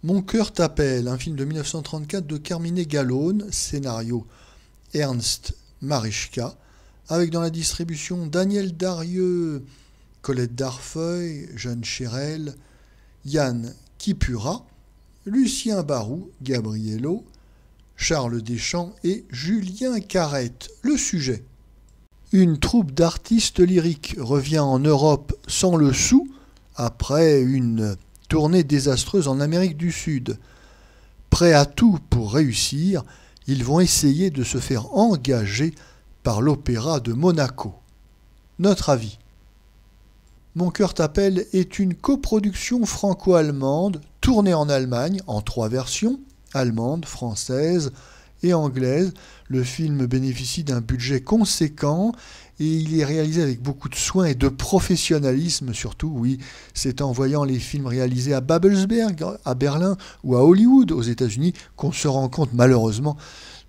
Mon cœur t'appelle, un film de 1934 de Carmine Gallone, scénario Ernst Marischka, avec dans la distribution Daniel Darieux, Colette Darfeuil, Jeanne Chérel, Yann Kipura, Lucien Barou, Gabriello, Charles Deschamps et Julien Carrette. Le sujet. Une troupe d'artistes lyriques revient en Europe sans le sou après une tournée désastreuse en Amérique du Sud. Prêts à tout pour réussir, ils vont essayer de se faire engager par l'Opéra de Monaco. Notre avis. Mon cœur t'appelle est une coproduction franco-allemande tournée en Allemagne en 3 versions, allemande, française et anglaise. Le film bénéficie d'un budget conséquent et il est réalisé avec beaucoup de soin et de professionnalisme surtout. Oui, c'est en voyant les films réalisés à Babelsberg, à Berlin ou à Hollywood aux États-Unis qu'on se rend compte malheureusement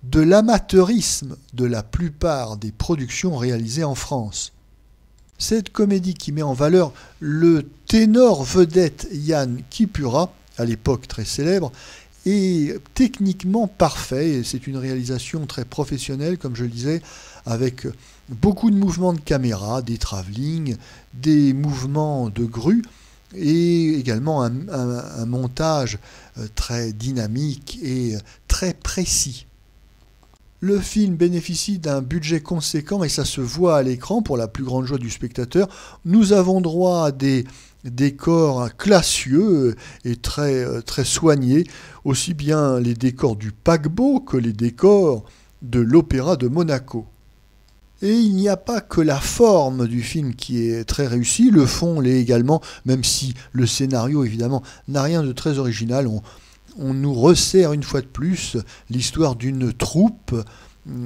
de l'amateurisme de la plupart des productions réalisées en France. Cette comédie qui met en valeur le ténor vedette Yann Kipura, à l'époque très célèbre, est techniquement parfait. C'est une réalisation très professionnelle, comme je le disais, avec beaucoup de mouvements de caméra, des travelling, des mouvements de grue et également un montage très dynamique et très précis. Le film bénéficie d'un budget conséquent et ça se voit à l'écran pour la plus grande joie du spectateur. Nous avons droit à des décors classieux et très soignés, aussi bien les décors du paquebot que les décors de l'Opéra de Monaco. Et il n'y a pas que la forme du film qui est très réussie, le fond l'est également, même si le scénario évidemment n'a rien de très original. On nous resserre une fois de plus l'histoire d'une troupe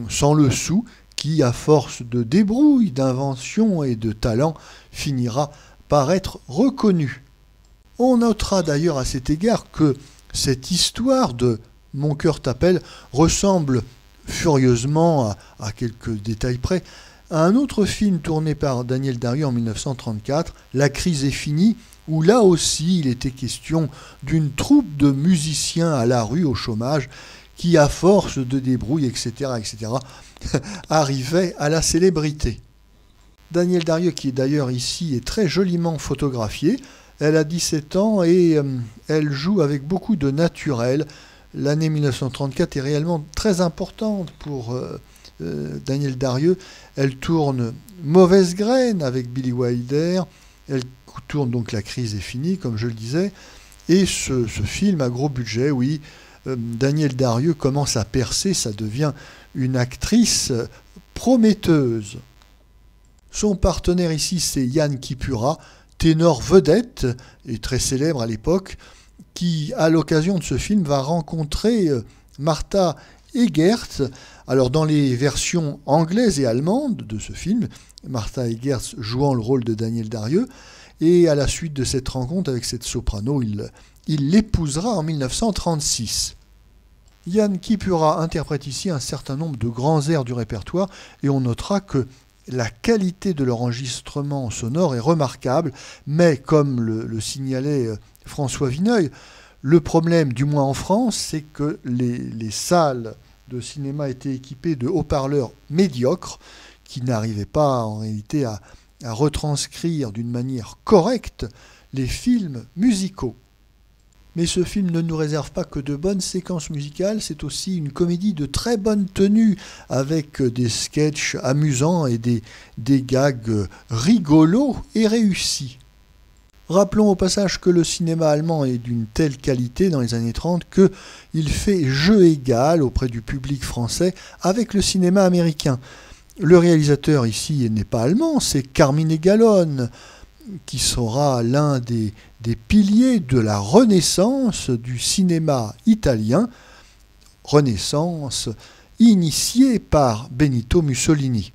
sans le sou qui, à force de débrouille, d'invention et de talent, finira par être reconnue. On notera d'ailleurs à cet égard que cette histoire de Mon cœur t'appelle ressemble furieusement, à quelques détails près, à un autre film tourné par Daniel Darieux en 1934, La crise est finie, où là aussi il était question d'une troupe de musiciens à la rue au chômage qui, à force de débrouille, etc., arrivaient à la célébrité. Daniel Darieux, qui est d'ailleurs ici est très joliment photographiée, elle a 17 ans et elle joue avec beaucoup de naturel. L'année 1934 est réellement très importante pour Daniel Darieux. Elle tourne Mauvaise graine avec Billy Wilder, elle tourne donc La crise est finie, comme je le disais, et ce film à gros budget, oui, Daniel Darieux commence à percer, ça devient une actrice prometteuse. Son partenaire ici, c'est Yann Kipura, ténor vedette et très célèbre à l'époque, qui, à l'occasion de ce film, va rencontrer Martha Eggerts. Alors, dans les versions anglaises et allemandes de ce film, Martha Eggerts jouant le rôle de Daniel Darieux, et à la suite de cette rencontre avec cette soprano, il l'épousera en 1936. Yann Kipura interprète ici un certain nombre de grands airs du répertoire, et on notera que la qualité de leur enregistrement sonore est remarquable, mais comme le signalait François Vineuil, le problème, du moins en France, c'est que les salles de cinéma étaient équipées de haut-parleurs médiocres qui n'arrivaient pas en réalité à retranscrire d'une manière correcte les films musicaux. Mais ce film ne nous réserve pas que de bonnes séquences musicales, c'est aussi une comédie de très bonne tenue, avec des sketchs amusants et des gags rigolos et réussis. Rappelons au passage que le cinéma allemand est d'une telle qualité dans les années 30 qu'il fait jeu égal auprès du public français avec le cinéma américain. Le réalisateur ici n'est pas allemand, c'est Carmine Gallone, qui sera l'un des piliers de la renaissance du cinéma italien, renaissance initiée par Benito Mussolini.